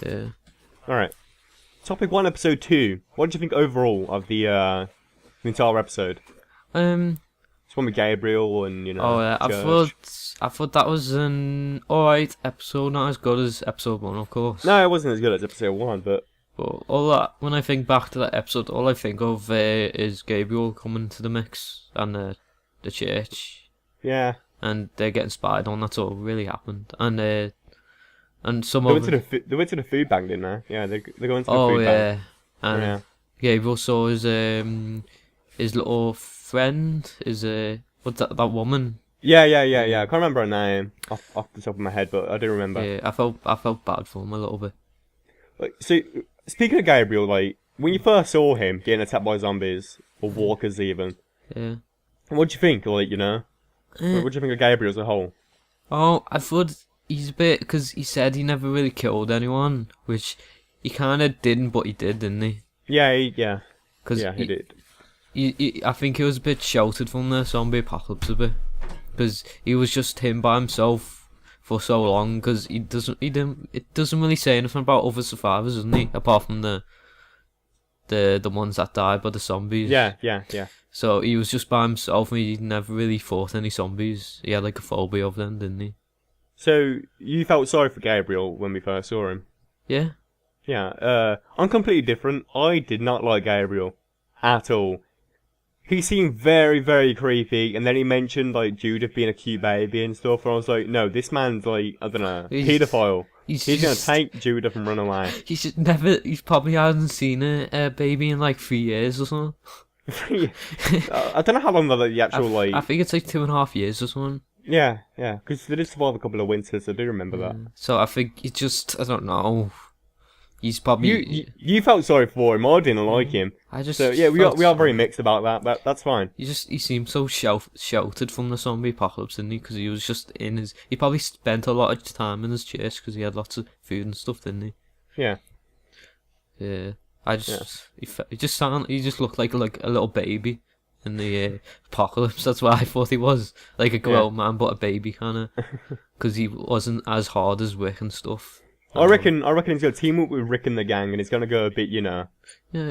Yeah. Alright. Topic 1, episode 2. What did you think overall of the entire episode? It's one with Gabriel and, Oh yeah, Church. I thought that was an alright episode, not as good as episode 1, of course. No, it wasn't as good as episode 1, but... But all that, when I think back to that episode, all I think of is Gabriel coming to the mix and the church. Yeah. And they're getting spied on, that's all really happened. And some They of went to the food bank, didn't they? Yeah, they're going to the food bank. And Yeah. Gabriel saw his little friend, what's that woman? Yeah. I can't remember her name off the top of my head, but I do remember. Yeah, I felt bad for him a little bit. Like, so, speaking of Gabriel, like, when you first saw him getting attacked by zombies, or walkers even, Yeah. what do you think? Like, what do you think of Gabriel as a whole? Oh, I thought he's a bit, because he said he never really killed anyone, which he kind of didn't, but he did, didn't he? Yeah. Cause he did. I think he was a bit sheltered from the zombie apocalypse a bit, because he was just him by himself for so long. Because it doesn't really say anything about other survivors, doesn't he? Apart from the ones that died by the zombies. Yeah. So he was just by himself, and he never really fought any zombies. He had like a phobia of them, didn't he? So, you felt sorry for Gabriel when we first saw him? Yeah. Yeah, I'm completely different. I did not like Gabriel at all. He seemed very, very creepy, and then he mentioned, like, Judith being a cute baby and stuff, and I was like, no, this man's, like, I don't know, paedophile. He's gonna take Judith and run away. He's probably hasn't seen a baby in like 3 years or something. I don't know how long the actual, I think it's like 2.5 years or something. Yeah, because they did survive a couple of winters, I do remember that. So I think he just, I don't know. He's probably... You felt sorry for him, I didn't like him. So yeah, we are very mixed about that, but that's fine. He seemed so sheltered from the zombie apocalypse, didn't he? Because he was just in his... He probably spent a lot of time in his church because he had lots of food and stuff, didn't he? Yeah. Yeah. He just looked like a little baby in the apocalypse. That's what I thought he was. Like a grown man, but a baby, kind of. Because he wasn't as hard as Rick and stuff. I reckon he's gonna team up with Rick and the gang, and he's gonna go a bit, Yeah,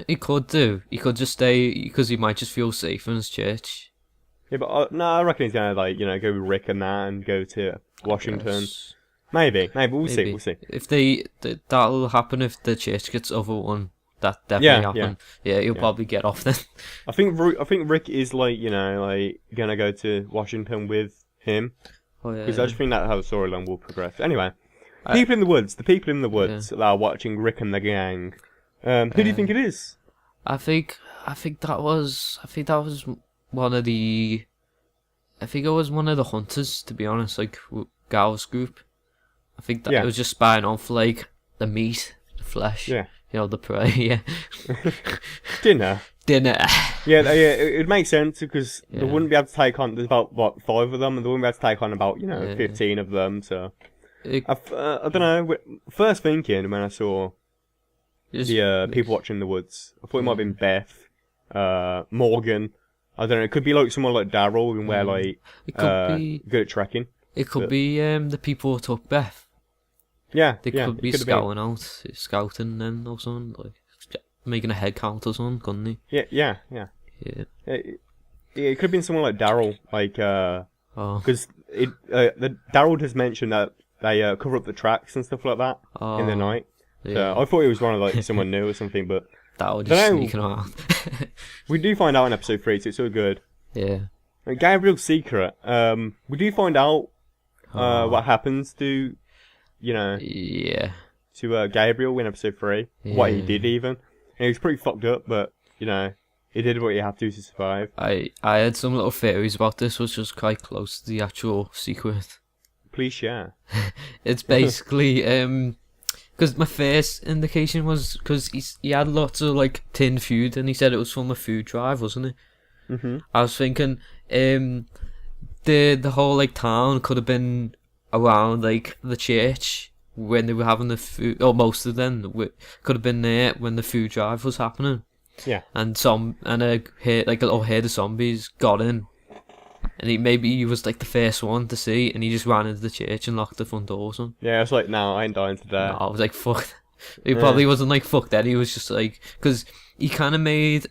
he could do. He could just stay because he might just feel safe in his church. Yeah, but I reckon he's gonna go with Rick and that, and go to Washington. Maybe we'll see. If that'll happen if the church gets overrun. That definitely happen. Yeah, he'll probably get off then. I think Rick is gonna go to Washington with him. Oh yeah. Because I just think that's how the storyline will progress. Anyway. The people in the woods that are watching Rick and the gang. Who do you think it is? I think that was one of the. I think it was one of the hunters, to be honest, like Gal's group. I think that it was just spying on for like the meat, the flesh, the prey. Yeah. Dinner. Yeah, it would make sense because they wouldn't be able to take on. There's about 5 of them, and they wouldn't be able to take on about 15 of them. So. I don't know. First thinking when I saw the people watching the woods, I thought it might have been Beth, Morgan. I don't know. It could be like someone like Daryl, and where good at trekking. It could be the people who took Beth. Yeah, they could be scouting then or something, like making a head count or something, couldn't they? Yeah. It could have been someone like Daryl, because the Daryl has mentioned that. They cover up the tracks and stuff like that in the night. Yeah. So I thought it was one of someone new or something, but that would just sneaking around. We do find out in episode 3, so it's all good. Yeah. And Gabriel's secret. We do find out what happens to, to Gabriel in episode 3. Yeah. What he did even. And he was pretty fucked up, but he did what he had to survive. I had some little theories about this, which was quite close to the actual secret. Please share. It's basically because my first indication was because he had lots of tinned food, and he said it was from a food drive, wasn't it? Mm-hmm. I was thinking the whole town could have been around the church when they were having the food, or most of them could have been there when the food drive was happening. Yeah. And a little herd of zombies got in. And he was the first one to see, and he just ran into the church and locked the front door or something. Yeah, I was like, no, I ain't dying today. No, I was like, fuck He probably wasn't like, fuck that. He was just like, because he kind of made,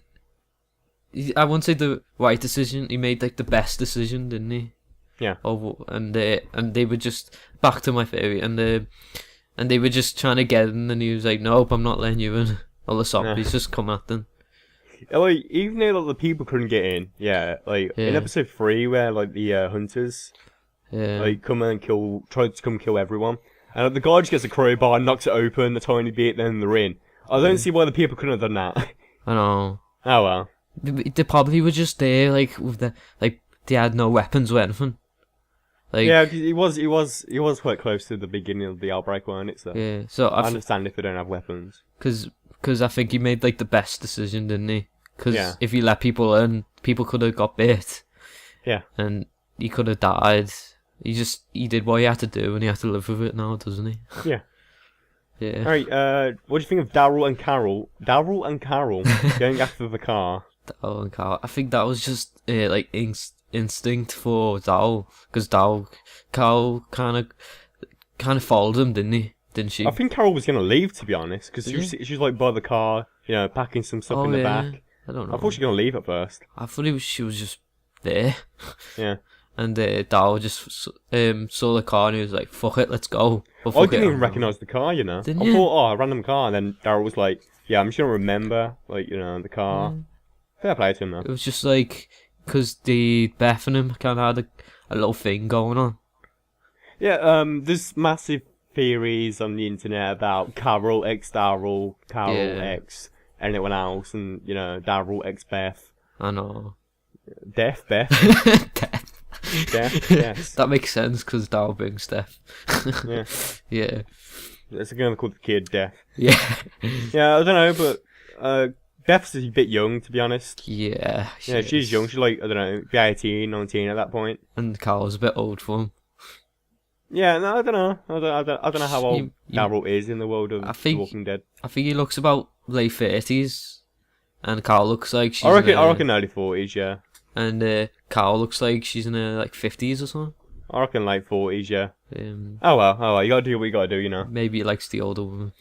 I wouldn't say the right decision. He made like the best decision, didn't he? Yeah. And they were just, back to my theory, and they were just trying to get in, and he was like, nope, I'm not letting you in. All the zombies just come at them. Like, even though like, the people couldn't get in, in episode 3 where like the hunters like come and try to come kill everyone, and like, the guy just gets a crowbar and knocks it open a tiny bit, then they're in. I don't see why the people couldn't have done that. I know. Oh well. They probably were just there, like with the they had no weapons or anything. Like, yeah, cause he was quite close to the beginning of the outbreak, weren't it? So yeah, so I understand if they don't have weapons. Because I think he made like the best decision, didn't he? Because if he let people in, people could have got bit. Yeah. And he could have died. He did what he had to do, and he had to live with it now, doesn't he? Yeah. Yeah. Alright, what do you think of Daryl and Carol? Daryl and Carol going after the car. Daryl and Carol. I think that was just like instinct for Daryl, because Carol kind of followed him, didn't she? I think Carol was gonna leave, to be honest, because she was like by the car, packing some stuff in the back. I don't know. I thought she was gonna leave at first. I thought she was just there. Yeah. And Daryl just saw the car and he was like, "Fuck it, let's go." I didn't even recognise the car, Didn't I you? thought, a random car, and then Daryl was like, "Yeah, I'm just gonna remember, the car." Fair play to him, though. It was just like, because Beth and him kind of had a little thing going on. Yeah, there's massive theories on the internet about Carol x Daryl, Carol x anyone else, and Daryl x Beth. I know. Beth. Death, yes. That makes sense because Daryl brings Steph. Yeah. Yeah. That's gonna call the kid Death. Yeah. Yeah, I don't know, but Beth's a bit young, to be honest. Yeah. She's young. She's like, I don't know, be 18, 19 at that point. And Carl's a bit old for him. Yeah, no, I don't know. I don't know how old Daryl is in the world of The Walking Dead. I think he looks about late 30s, and Carl looks like she's. I reckon early 40s, yeah. And Carl looks like she's in her 50s or something. I reckon late 40s, yeah. Oh well, you gotta do what you gotta do, Maybe he likes the older woman.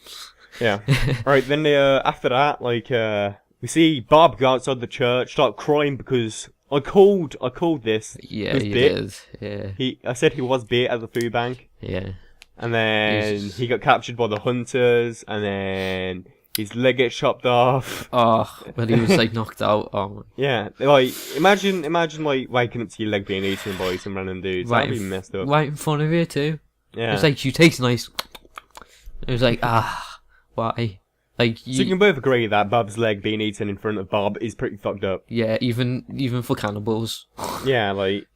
Yeah. Alright, then after that, we see Bob go outside the church, start crying because I called this. Yeah, he did. Yeah. I said he was bit at the food bank. Yeah. And then he got captured by the hunters, and then his leg gets chopped off. Oh, when he was knocked out. Oh. Yeah, imagine waking up to your leg being eaten by some random dudes. That'd be messed up. Right in front of you too. Yeah. It was like, you taste nice. It was like, why? So you can both agree that Bob's leg being eaten in front of Bob is pretty fucked up. Yeah, even for cannibals. Yeah,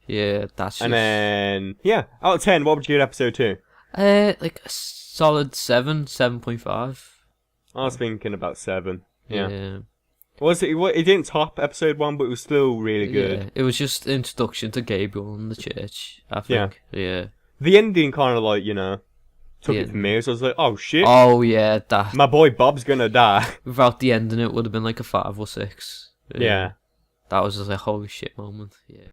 yeah, that's just. And then out of 10, what would you give episode 2? A solid 7.5. I was thinking about 7. Yeah. It didn't top episode 1, but it was still really good. Yeah, it was just introduction to Gabriel in the church, I think. Yeah. The ending kind of took it from me, so I was like, oh shit. Oh yeah, that. My boy Bob's gonna die. Without the ending, it would have been like a 5 or 6. Yeah. That was just a holy shit moment. Yeah.